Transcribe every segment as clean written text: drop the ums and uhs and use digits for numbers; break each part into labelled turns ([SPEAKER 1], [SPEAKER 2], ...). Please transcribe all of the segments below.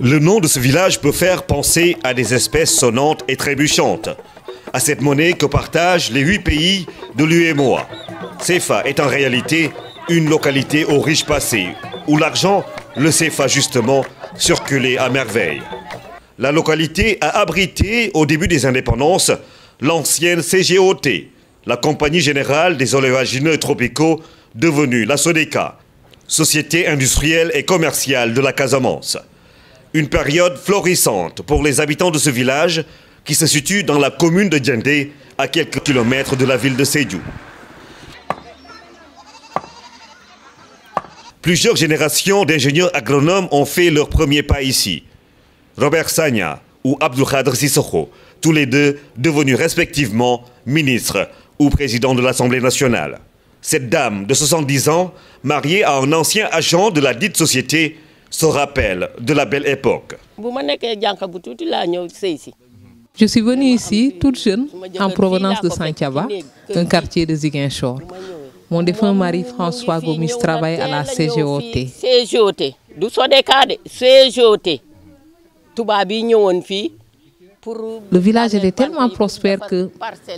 [SPEAKER 1] Le nom de ce village peut faire penser à des espèces sonnantes et trébuchantes, à cette monnaie que partagent les 8 pays de l'UEMOA. CFA est en réalité une localité au riche passé, où l'argent, le CFA justement, circulait à merveille. La localité a abrité, au début des indépendances, l'ancienne CGOT, la Compagnie Générale des Oléagineux Tropicaux, devenue la SODECA, Société Industrielle et Commerciale de la Casamance. Une période florissante pour les habitants de ce village qui se situe dans la commune de Diendé, à quelques kilomètres de la ville de Sédhiou. Plusieurs générations d'ingénieurs agronomes ont fait leur premier pas ici. Robert Sagna ou Abdou Khadr Sissoko, tous les deux devenus respectivement ministres ou présidents de l'Assemblée nationale. Cette dame de 70 ans, mariée à un ancien agent de la dite société, se rappelle de la belle époque.
[SPEAKER 2] Je suis venue ici toute jeune en provenance de Santhiaba, un quartier de Ziguinchor. Mon défunt mari François Gomis travaille à la CGOT. Le village était tellement prospère que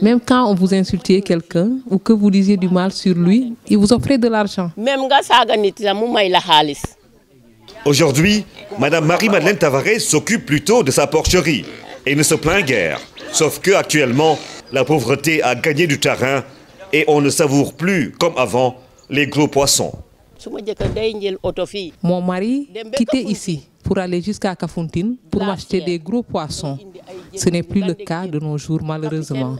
[SPEAKER 2] même quand on vous insultait quelqu'un ou que vous disiez du mal sur lui, il vous offrait de l'argent.
[SPEAKER 1] Aujourd'hui, Mme Marie-Madeleine Tavares s'occupe plutôt de sa porcherie et ne se plaint guère. Sauf qu'actuellement, la pauvreté a gagné du terrain et on ne savoure plus, comme avant, les gros poissons.
[SPEAKER 2] Mon mari quittait ici pour aller jusqu'à Kafountine pour m'acheter des gros poissons. Ce n'est plus le cas de nos jours, malheureusement.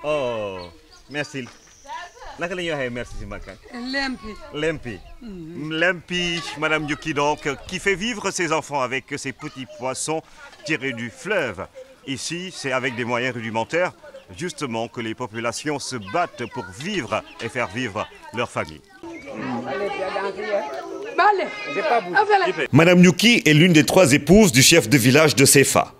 [SPEAKER 1] Oh, merci. Lempi. Lempi, Madame Yuki donc, qui fait vivre ses enfants avec ces petits poissons tirés du fleuve. Ici, c'est avec des moyens rudimentaires, justement, que les populations se battent pour vivre et faire vivre leur famille. Madame Yuki est l'une des 3 épouses du chef de village de Sefa.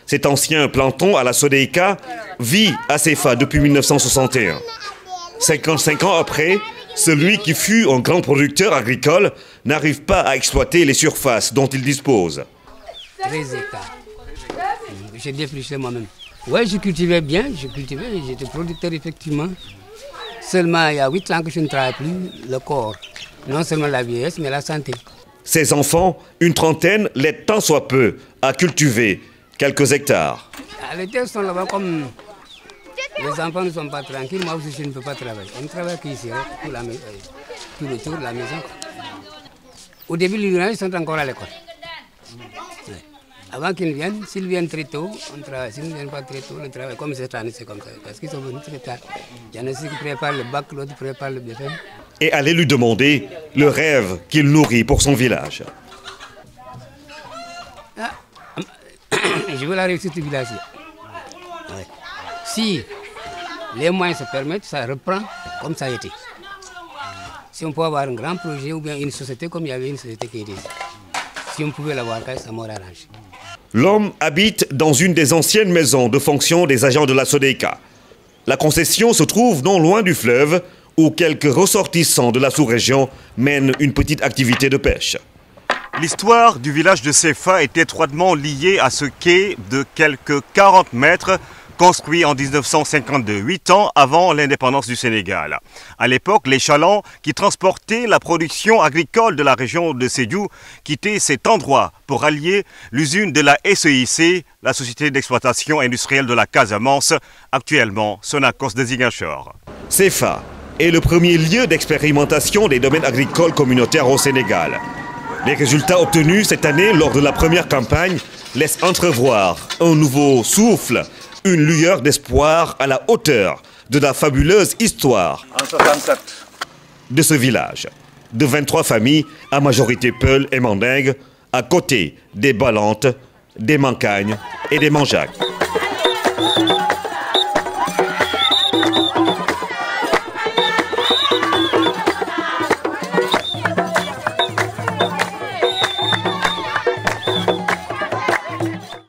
[SPEAKER 1] Cet ancien planton à la SODECA vit à Sefa depuis 1961. 55 ans après, celui qui fut un grand producteur agricole n'arrive pas à exploiter les surfaces dont il dispose.
[SPEAKER 3] 13 hectares. J'ai défriché moi-même. Oui, je cultivais bien, j'étais producteur effectivement. Seulement il y a 8 ans que je ne travaille plus le corps. Non seulement la vieillesse, mais la santé.
[SPEAKER 1] Ses enfants, une trentaine, l'aident tant soit peu à cultiver quelques hectares.
[SPEAKER 3] Les terres sont là-bas comme... Les enfants ne sont pas tranquilles, moi aussi je ne peux pas travailler. On ne travaille qu'ici, tout le tour de la maison. Au début, les gens sont encore à l'école. Avant qu'ils viennent, s'ils viennent très tôt, on travaille. S'ils ne viennent pas très tôt, on travaille. Comme cette année, c'est comme ça. Parce qu'ils sont venus très tard. Il y en a ceux qui préparent le bac, l'autre prépare le BFM.
[SPEAKER 1] Et allez lui demander le rêve qu'il nourrit pour son village.
[SPEAKER 3] Ah, je veux la réussite du village. Ouais. Si les moyens se permettent, ça reprend comme ça a été. Si on peut avoir un grand projet ou bien une société comme il y avait une société qui était ici. Si on pouvait l'avoir, ça m'aurait arrangé.
[SPEAKER 1] L'homme habite dans une des anciennes maisons de fonction des agents de la SODECA. La concession se trouve non loin du fleuve où quelques ressortissants de la sous-région mènent une petite activité de pêche. L'histoire du village de Sefa est étroitement liée à ce quai de quelques 40 mètres construit en 1952, 8 ans avant l'indépendance du Sénégal. À l'époque, les chalands qui transportaient la production agricole de la région de Sédhiou quittaient cet endroit pour allier l'usine de la SEIC, la Société d'exploitation industrielle de la Casamance, actuellement Sonacos de Ziguinchor. Sefa est le premier lieu d'expérimentation des domaines agricoles communautaires au Sénégal. Les résultats obtenus cette année lors de la première campagne laissent entrevoir un nouveau souffle, une lueur d'espoir à la hauteur de la fabuleuse histoire de ce village, de 23 familles à majorité Peul et Mandingue, à côté des Balantes, des Mancagnes et des Manjac.